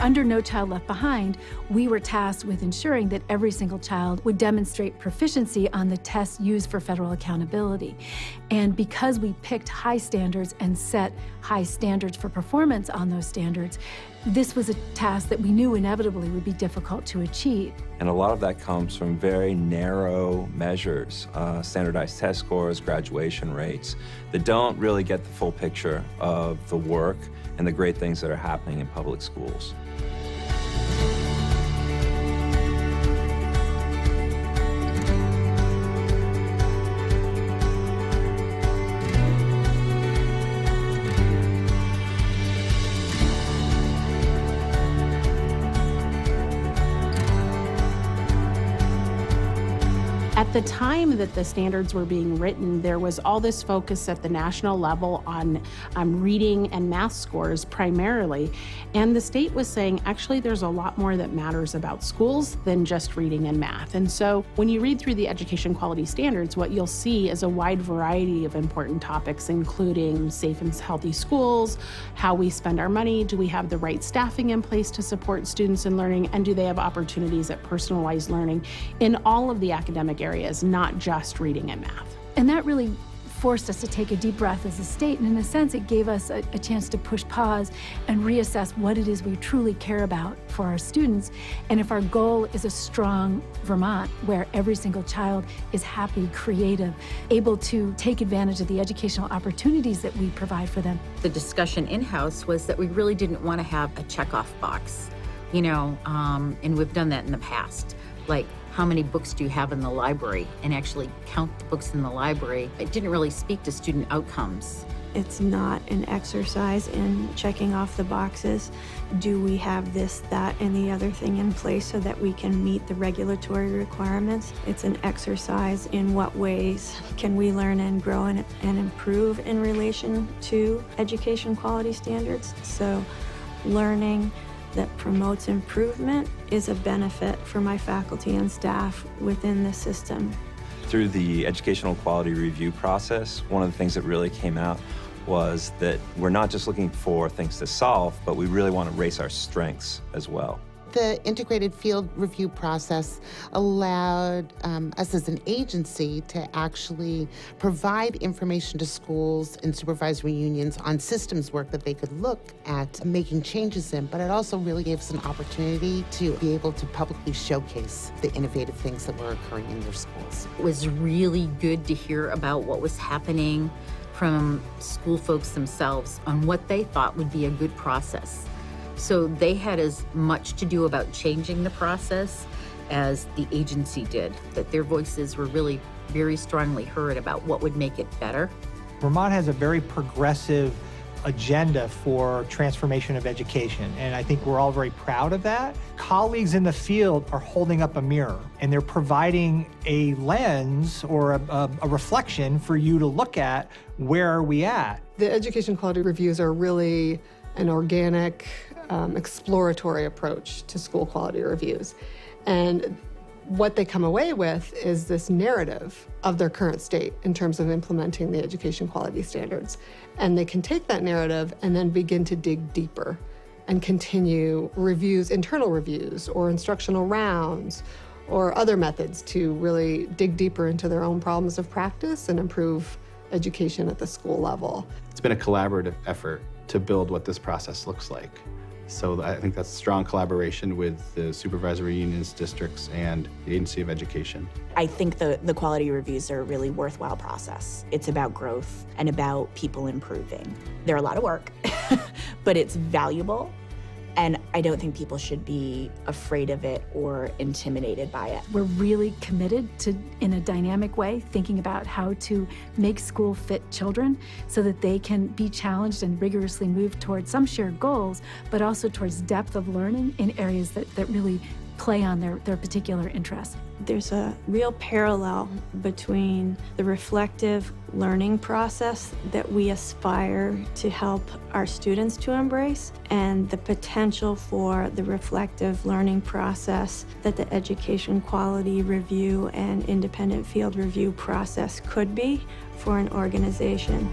Under No Child Left Behind, we were tasked with ensuring that every single child would demonstrate proficiency on the tests used for federal accountability. And because we picked high standards and set high standards for performance on those standards, this was a task that we knew inevitably would be difficult to achieve. And a lot of that comes from very narrow measures, standardized test scores, graduation rates, that don't really get the full picture of the work and the great things that are happening in public schools. At the time that the standards were being written, there was all this focus at the national level on reading and math scores primarily. And the state was saying, actually, there's a lot more that matters about schools than just reading and math. And so when you read through the education quality standards, what you'll see is a wide variety of important topics, including safe and healthy schools, how we spend our money, do we have the right staffing in place to support students in learning, and do they have opportunities at personalized learning in all of the academic areas, not just reading and math. And that really forced us to take a deep breath as a state, and in a sense, it gave us a chance to push pause and reassess what it is we truly care about for our students. And if our goal is a strong Vermont, where every single child is happy, creative, able to take advantage of the educational opportunities that we provide for them. The discussion in-house was that we really didn't want to have a checkoff box, and we've done that in the past. Like, how many books do you have in the library, and actually count the books in the library. It didn't really speak to student outcomes. It's not an exercise in checking off the boxes. Do we have this, that, and the other thing in place so that we can meet the regulatory requirements? It's an exercise in what ways can we learn and grow and improve in relation to education quality standards. So learning that promotes improvement is a benefit for my faculty and staff within the system. Through the educational quality review process, one of the things that really came out was that we're not just looking for things to solve, but we really want to raise our strengths as well. The integrated field review process allowed us as an agency to actually provide information to schools and supervisory unions on systems work that they could look at making changes in, but it also really gave us an opportunity to be able to publicly showcase the innovative things that were occurring in their schools. It was really good to hear about what was happening from school folks themselves on what they thought would be a good process. So they had as much to do about changing the process as the agency did, that their voices were really very strongly heard about what would make it better. Vermont has a very progressive agenda for transformation of education, and I think we're all very proud of that. Colleagues in the field are holding up a mirror, and they're providing a lens or a reflection for you to look at where are we at. The education quality reviews are really an organic, exploratory approach to school quality reviews. And what they come away with is this narrative of their current state in terms of implementing the education quality standards. And they can take that narrative and then begin to dig deeper and continue reviews, internal reviews, or instructional rounds, or other methods to really dig deeper into their own problems of practice and improve education at the school level. It's been a collaborative effort to build what this process looks like. So I think that's strong collaboration with the supervisory unions, districts, and the Agency of Education. I think the quality reviews are a really worthwhile process. It's about growth and about people improving. They're a lot of work, but it's valuable. And I don't think people should be afraid of it or intimidated by it. We're really committed to, in a dynamic way, thinking about how to make school fit children so that they can be challenged and rigorously move towards some shared goals, but also towards depth of learning in areas that really play on their particular interests. There's a real parallel between the reflective learning process that we aspire to help our students to embrace and the potential for the reflective learning process that the education quality review and independent field review process could be for an organization.